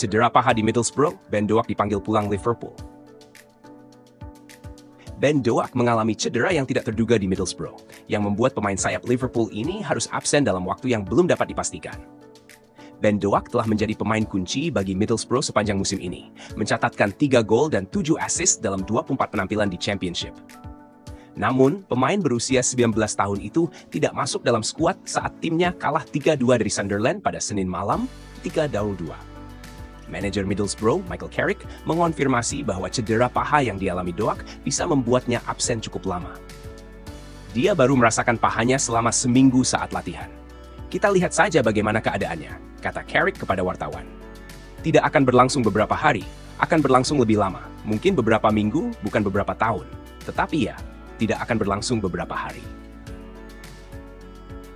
Cedera paha di Middlesbrough, Ben Doak dipanggil pulang Liverpool. Ben Doak mengalami cedera yang tidak terduga di Middlesbrough, yang membuat pemain sayap Liverpool ini harus absen dalam waktu yang belum dapat dipastikan. Ben Doak telah menjadi pemain kunci bagi Middlesbrough sepanjang musim ini, mencatatkan 3 gol dan 7 assist dalam 24 penampilan di Championship. Namun, pemain berusia 19 tahun itu tidak masuk dalam skuad saat timnya kalah 3-2 dari Sunderland pada Senin malam, 3-2. Manajer Middlesbrough, Michael Carrick, mengonfirmasi bahwa cedera paha yang dialami Doak bisa membuatnya absen cukup lama. Dia baru merasakan pahanya selama seminggu saat latihan. Kita lihat saja bagaimana keadaannya, kata Carrick kepada wartawan. Tidak akan berlangsung beberapa hari, akan berlangsung lebih lama, mungkin beberapa minggu, bukan beberapa tahun. Tetapi ya, tidak akan berlangsung beberapa hari.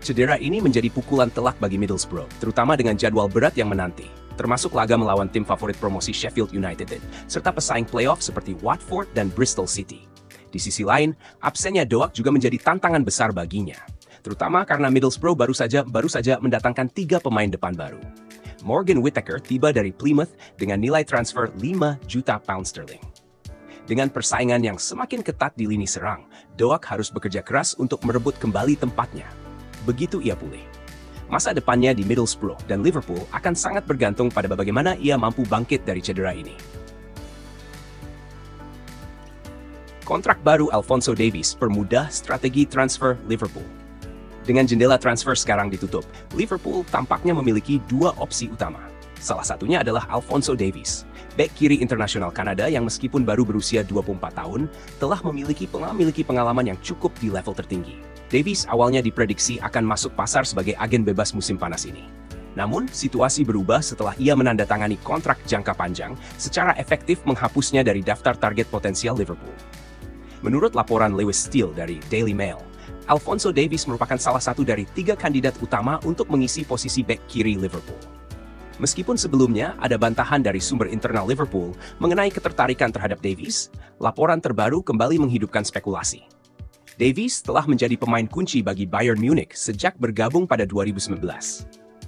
Cedera ini menjadi pukulan telak bagi Middlesbrough, terutama dengan jadwal berat yang menanti, termasuk laga melawan tim favorit promosi Sheffield United, serta pesaing playoff seperti Watford dan Bristol City. Di sisi lain, absennya Doak juga menjadi tantangan besar baginya, terutama karena Middlesbrough baru saja mendatangkan 3 pemain depan baru. Morgan Whittaker tiba dari Plymouth dengan nilai transfer 5 juta pound sterling. Dengan persaingan yang semakin ketat di lini serang, Doak harus bekerja keras untuk merebut kembali tempatnya. Begitu ia pulih, masa depannya di Middlesbrough dan Liverpool akan sangat bergantung pada bagaimana ia mampu bangkit dari cedera ini. Kontrak baru Alphonso Davies permudah strategi transfer Liverpool. Dengan jendela transfer sekarang ditutup, Liverpool tampaknya memiliki 2 opsi utama. Salah satunya adalah Alphonso Davies, bek kiri internasional Kanada yang meskipun baru berusia 24 tahun, telah memiliki pengalaman yang cukup di level tertinggi. Davies awalnya diprediksi akan masuk pasar sebagai agen bebas musim panas ini. Namun, situasi berubah setelah ia menandatangani kontrak jangka panjang, secara efektif menghapusnya dari daftar target potensial Liverpool. Menurut laporan Lewis Steele dari Daily Mail, Alphonso Davies merupakan salah satu dari 3 kandidat utama untuk mengisi posisi bek kiri Liverpool. Meskipun sebelumnya ada bantahan dari sumber internal Liverpool mengenai ketertarikan terhadap Davies, laporan terbaru kembali menghidupkan spekulasi. Davies telah menjadi pemain kunci bagi Bayern Munich sejak bergabung pada 2019.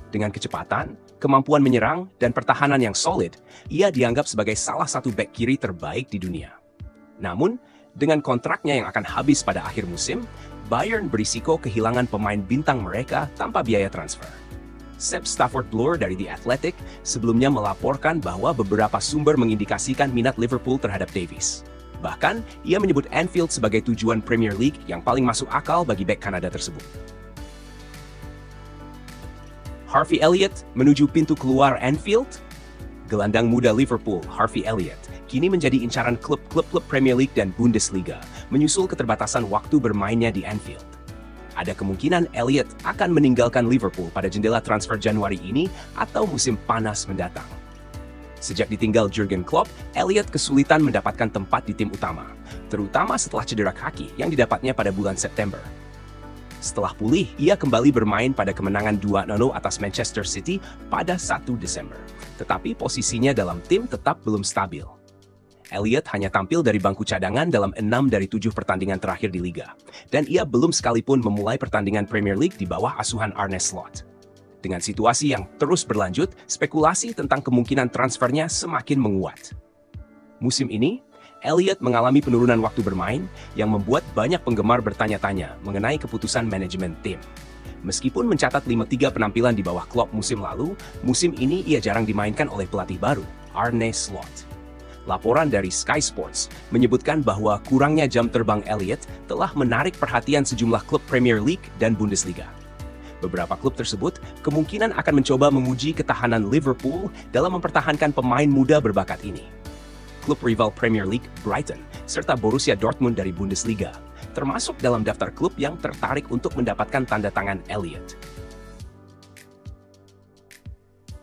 Dengan kecepatan, kemampuan menyerang, dan pertahanan yang solid, ia dianggap sebagai salah satu bek kiri terbaik di dunia. Namun, dengan kontraknya yang akan habis pada akhir musim, Bayern berisiko kehilangan pemain bintang mereka tanpa biaya transfer. Sepp Stafford-Bloor dari The Athletic sebelumnya melaporkan bahwa beberapa sumber mengindikasikan minat Liverpool terhadap Davies. Bahkan, ia menyebut Anfield sebagai tujuan Premier League yang paling masuk akal bagi bek Kanada tersebut. Harvey Elliott menuju pintu keluar Anfield? Gelandang muda Liverpool, Harvey Elliott, kini menjadi incaran klub-klub Premier League dan Bundesliga, menyusul keterbatasan waktu bermainnya di Anfield. Ada kemungkinan Elliott akan meninggalkan Liverpool pada jendela transfer Januari ini atau musim panas mendatang. Sejak ditinggal Jurgen Klopp, Elliott kesulitan mendapatkan tempat di tim utama, terutama setelah cedera kaki yang didapatnya pada bulan September. Setelah pulih, ia kembali bermain pada kemenangan 2-0 atas Manchester City pada 1 Desember. Tetapi posisinya dalam tim tetap belum stabil. Elliott hanya tampil dari bangku cadangan dalam 6 dari 7 pertandingan terakhir di Liga, dan ia belum sekalipun memulai pertandingan Premier League di bawah asuhan Arne Slot. Dengan situasi yang terus berlanjut, spekulasi tentang kemungkinan transfernya semakin menguat. Musim ini, Elliott mengalami penurunan waktu bermain yang membuat banyak penggemar bertanya-tanya mengenai keputusan manajemen tim. Meskipun mencatat 5-3 penampilan di bawah Klopp musim lalu, musim ini ia jarang dimainkan oleh pelatih baru, Arne Slot. Laporan dari Sky Sports menyebutkan bahwa kurangnya jam terbang Elliott telah menarik perhatian sejumlah klub Premier League dan Bundesliga. Beberapa klub tersebut kemungkinan akan mencoba menguji ketahanan Liverpool dalam mempertahankan pemain muda berbakat ini. Klub rival Premier League Brighton serta Borussia Dortmund dari Bundesliga termasuk dalam daftar klub yang tertarik untuk mendapatkan tanda tangan Elliott.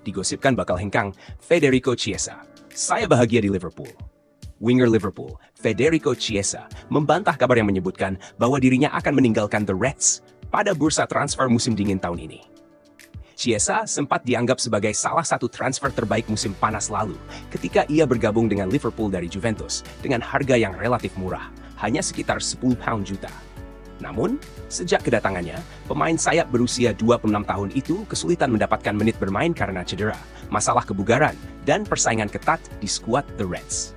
Digosipkan bakal hengkang Federico Chiesa. Saya bahagia di Liverpool. Winger Liverpool, Federico Chiesa, membantah kabar yang menyebutkan bahwa dirinya akan meninggalkan The Reds pada bursa transfer musim dingin tahun ini. Chiesa sempat dianggap sebagai salah satu transfer terbaik musim panas lalu ketika ia bergabung dengan Liverpool dari Juventus dengan harga yang relatif murah, hanya sekitar 10 pound juta. Namun, sejak kedatangannya, pemain sayap berusia 26 tahun itu kesulitan mendapatkan menit bermain karena cedera, masalah kebugaran, dan persaingan ketat di skuad The Reds.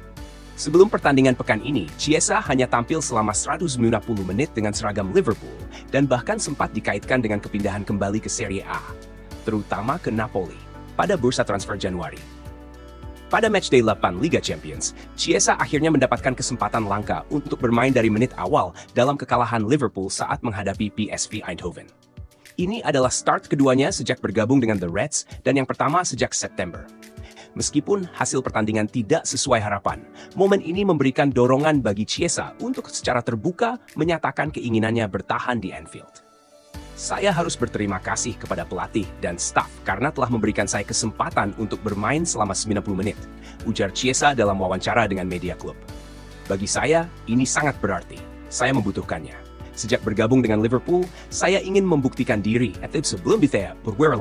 Sebelum pertandingan pekan ini, Chiesa hanya tampil selama 190 menit dengan seragam Liverpool dan bahkan sempat dikaitkan dengan kepindahan kembali ke Serie A, terutama ke Napoli, pada bursa transfer Januari. Pada matchday 8 Liga Champions, Chiesa akhirnya mendapatkan kesempatan langka untuk bermain dari menit awal dalam kekalahan Liverpool saat menghadapi PSV Eindhoven. Ini adalah start keduanya sejak bergabung dengan The Reds dan yang pertama sejak September. Meskipun hasil pertandingan tidak sesuai harapan, momen ini memberikan dorongan bagi Chiesa untuk secara terbuka menyatakan keinginannya bertahan di Anfield. Saya harus berterima kasih kepada pelatih dan staf karena telah memberikan saya kesempatan untuk bermain selama 90 menit, ujar Chiesa dalam wawancara dengan media klub. Bagi saya, ini sangat berarti. Saya membutuhkannya. Sejak bergabung dengan Liverpool, saya ingin membuktikan diri. Sebelum berwira